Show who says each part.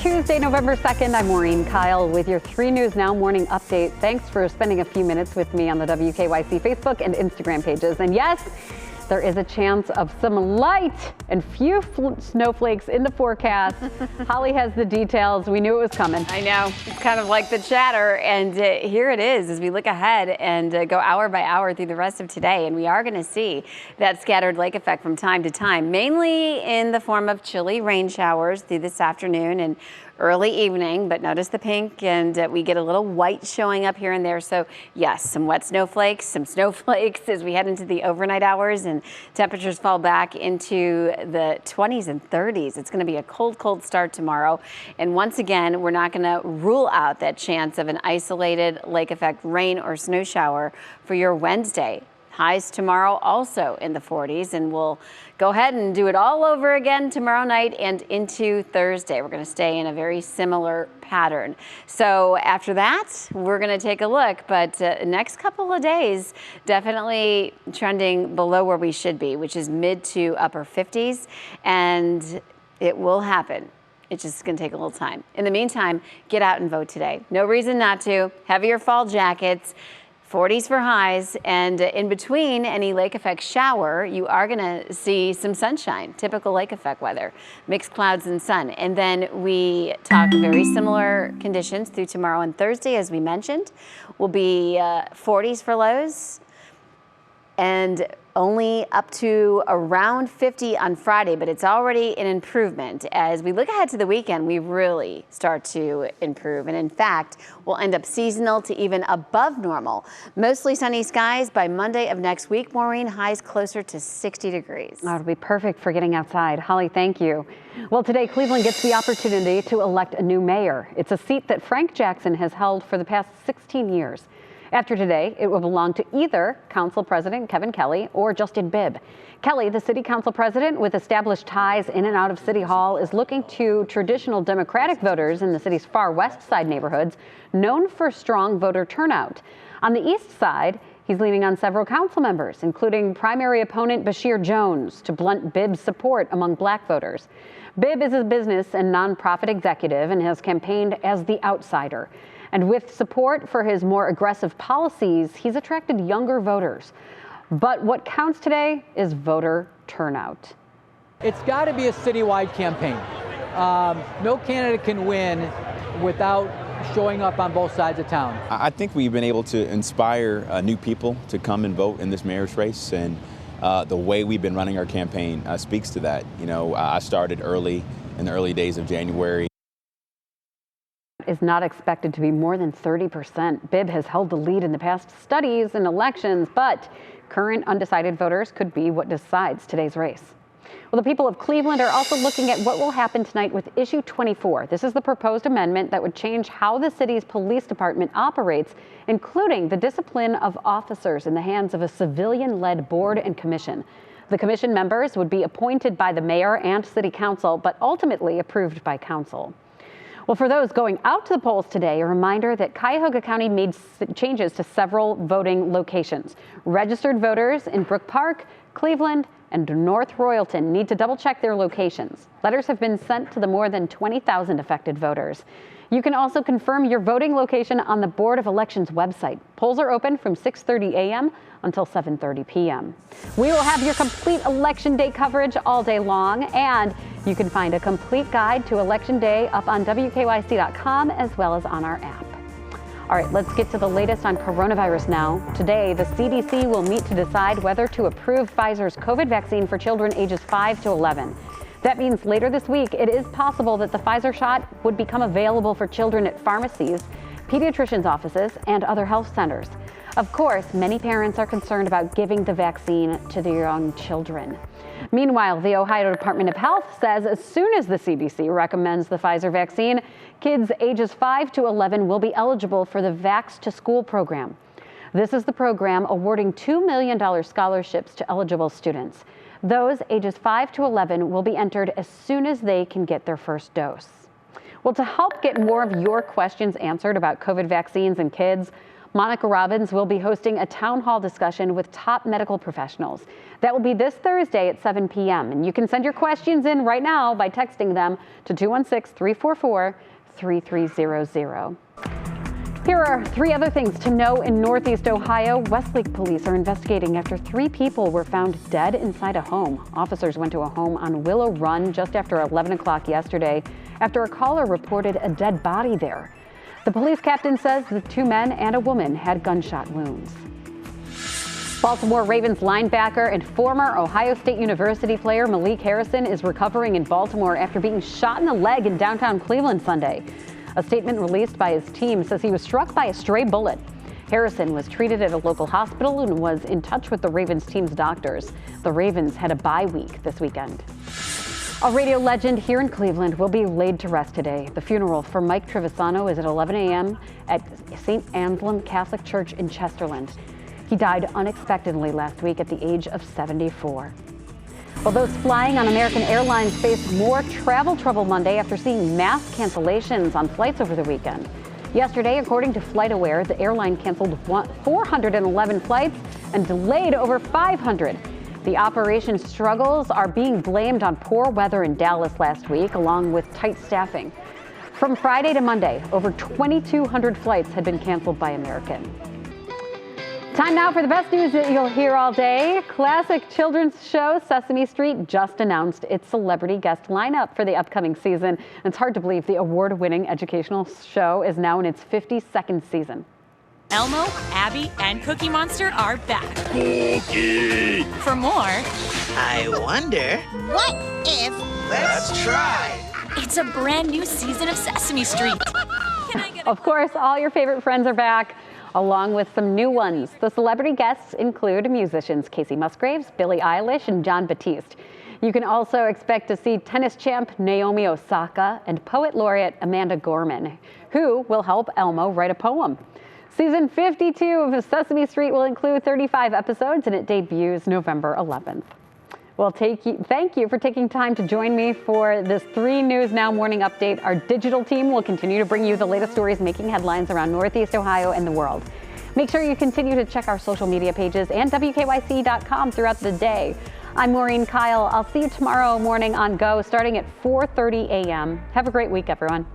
Speaker 1: Tuesday, November 2nd. I'm Maureen Kyle with your 3 News Now morning update. Thanks for spending a few minutes with me on the WKYC Facebook and Instagram pages. And yes, there is a chance of some light and few snowflakes in the forecast. Holly has the details. We knew it was coming.
Speaker 2: I know. It's kind of like the chatter. And here it is as we look ahead and go hour by hour through the rest of today. And we are going to see that scattered lake effect from time to time, mainly in the form of chilly rain showers through this afternoon and early evening. But notice the pink, and we get a little white showing up here and there. So yes, some wet snowflakes, some snowflakes as we head into the overnight hours and temperatures fall back into the 20s and 30s. It's going to be a cold, cold start tomorrow. And once again, we're not going to rule out that chance of an isolated lake effect rain or snow shower for your Wednesday. Highs tomorrow also in the 40s, and we'll go ahead and do it all over again tomorrow night and into Thursday. We're going to stay in a very similar pattern. So after that, we're going to take a look, but next couple of days, definitely trending below where we should be, which is mid to upper 50s, and it will happen. It's just going to take a little time. In the meantime, get out and vote today. No reason not to. Heavier fall jackets. 40s for highs, and in between any lake effect shower, you are going to see some sunshine, typical lake effect weather, mixed clouds and sun. And then we talk very similar conditions through tomorrow and Thursday, as we mentioned, will be 40s for lows and only up to around 50 on Friday, but it's already an improvement. As we look ahead to the weekend, we really start to improve. And in fact, we'll end up seasonal to even above normal. Mostly sunny skies by Monday of next week. Maureen, highs closer to 60 degrees.
Speaker 1: Oh, it'll be perfect for getting outside. Holly, thank you. Well, today Cleveland gets the opportunity to elect a new mayor. It's a seat that Frank Jackson has held for the past 16 years. After today, it will belong to either Council President Kevin Kelly or Justin Bibb. Kelly, the City Council President with established ties in and out of City Hall, is looking to traditional Democratic voters in the city's far west side neighborhoods, known for strong voter turnout. On the east side, he's leaning on several council members, including primary opponent Bashir Jones, to blunt Bibb's support among black voters. Bibb is a business and nonprofit executive and has campaigned as the outsider. And with support for his more aggressive policies, he's attracted younger voters. But what counts today is voter turnout.
Speaker 3: It's got to be a citywide campaign. No candidate can win without showing up on both sides of town.
Speaker 4: I think we've been able to inspire new people to come and vote in this mayor's race, and the way we've been running our campaign speaks to that. You know, I started early in the early days of January.
Speaker 1: Is not expected to be more than 30%. Bibb has held the lead in the past studies and elections, but current undecided voters could be what decides today's race. Well, the people of Cleveland are also looking at what will happen tonight with Issue 24. This is the proposed amendment that would change how the city's police department operates, including the discipline of officers in the hands of a civilian-led board and commission. The commission members would be appointed by the mayor and city council, but ultimately approved by council. Well, for those going out to the polls today, a reminder that Cuyahoga County made changes to several voting locations. Registered voters in Brook Park, Cleveland, and North Royalton need to double check their locations. Letters have been sent to the more than 20,000 affected voters. You can also confirm your voting location on the Board of Elections website. Polls are open from 6:30 a.m. until 7:30 p.m. We will have your complete Election Day coverage all day long, and you can find a complete guide to Election Day up on WKYC.com as well as on our app. All right, let's get to the latest on coronavirus now. Today, the CDC will meet to decide whether to approve Pfizer's COVID vaccine for children ages 5 to 11. That means later this week, it is possible that the Pfizer shot would become available for children at pharmacies, pediatricians' offices, and other health centers. Of course, many parents are concerned about giving the vaccine to their young children. Meanwhile, the Ohio Department of Health says as soon as the CDC recommends the Pfizer vaccine, kids ages 5 to 11 will be eligible for the Vax to School program. This is the program awarding $2 million scholarships to eligible students. Those ages 5 to 11 will be entered as soon as they can get their first dose. Well, to help get more of your questions answered about COVID vaccines and kids, Monica Robbins will be hosting a town hall discussion with top medical professionals. That will be this Thursday at 7 p.m. And you can send your questions in right now by texting them to 216-344-3300. Here are 3 other things to know in Northeast Ohio. Westlake police are investigating after 3 people were found dead inside a home. Officers went to a home on Willow Run just after 11 o'clock yesterday after a caller reported a dead body there. The police captain says the 2 men and a woman had gunshot wounds. Baltimore Ravens linebacker and former Ohio State University player Malik Harrison is recovering in Baltimore after being shot in the leg in downtown Cleveland Sunday. A statement released by his team says he was struck by a stray bullet. Harrison was treated at a local hospital and was in touch with the Ravens team's doctors. The Ravens had a bye week this weekend. A radio legend here in Cleveland will be laid to rest today. The funeral for Mike Trivisano is at 11 a.m. at St. Anselm Catholic Church in Chesterland. He died unexpectedly last week at the age of 74. Well, those flying on American Airlines faced more travel trouble Monday after seeing mass cancellations on flights over the weekend. Yesterday, according to FlightAware, the airline canceled 411 flights and delayed over 500. The operation struggles are being blamed on poor weather in Dallas last week, along with tight staffing. From Friday to Monday, over 2,200 flights had been canceled by American. Time now for the best news that you'll hear all day. Classic children's show Sesame Street just announced its celebrity guest lineup for the upcoming season. It's hard to believe the award-winning educational show is now in its 52nd season.
Speaker 5: Elmo, Abby, and Cookie Monster are back.
Speaker 6: Cookie!
Speaker 5: For more,
Speaker 6: I wonder.
Speaker 7: What if?
Speaker 6: Let's try.
Speaker 5: It's a brand new season of Sesame Street.
Speaker 1: Of course, all your favorite friends are back, along with some new ones. The celebrity guests include musicians Casey Musgraves, Billie Eilish, and Jon Batiste. You can also expect to see tennis champ Naomi Osaka and poet laureate Amanda Gorman, who will help Elmo write a poem. Season 52 of Sesame Street will include 35 episodes, and it debuts November 11th. Well, thank you for taking time to join me for this 3 News Now morning update. Our digital team will continue to bring you the latest stories making headlines around Northeast Ohio and the world. Make sure you continue to check our social media pages and WKYC.com throughout the day. I'm Maureen Kyle. I'll see you tomorrow morning on Go starting at 4:30 a.m. Have a great week, everyone.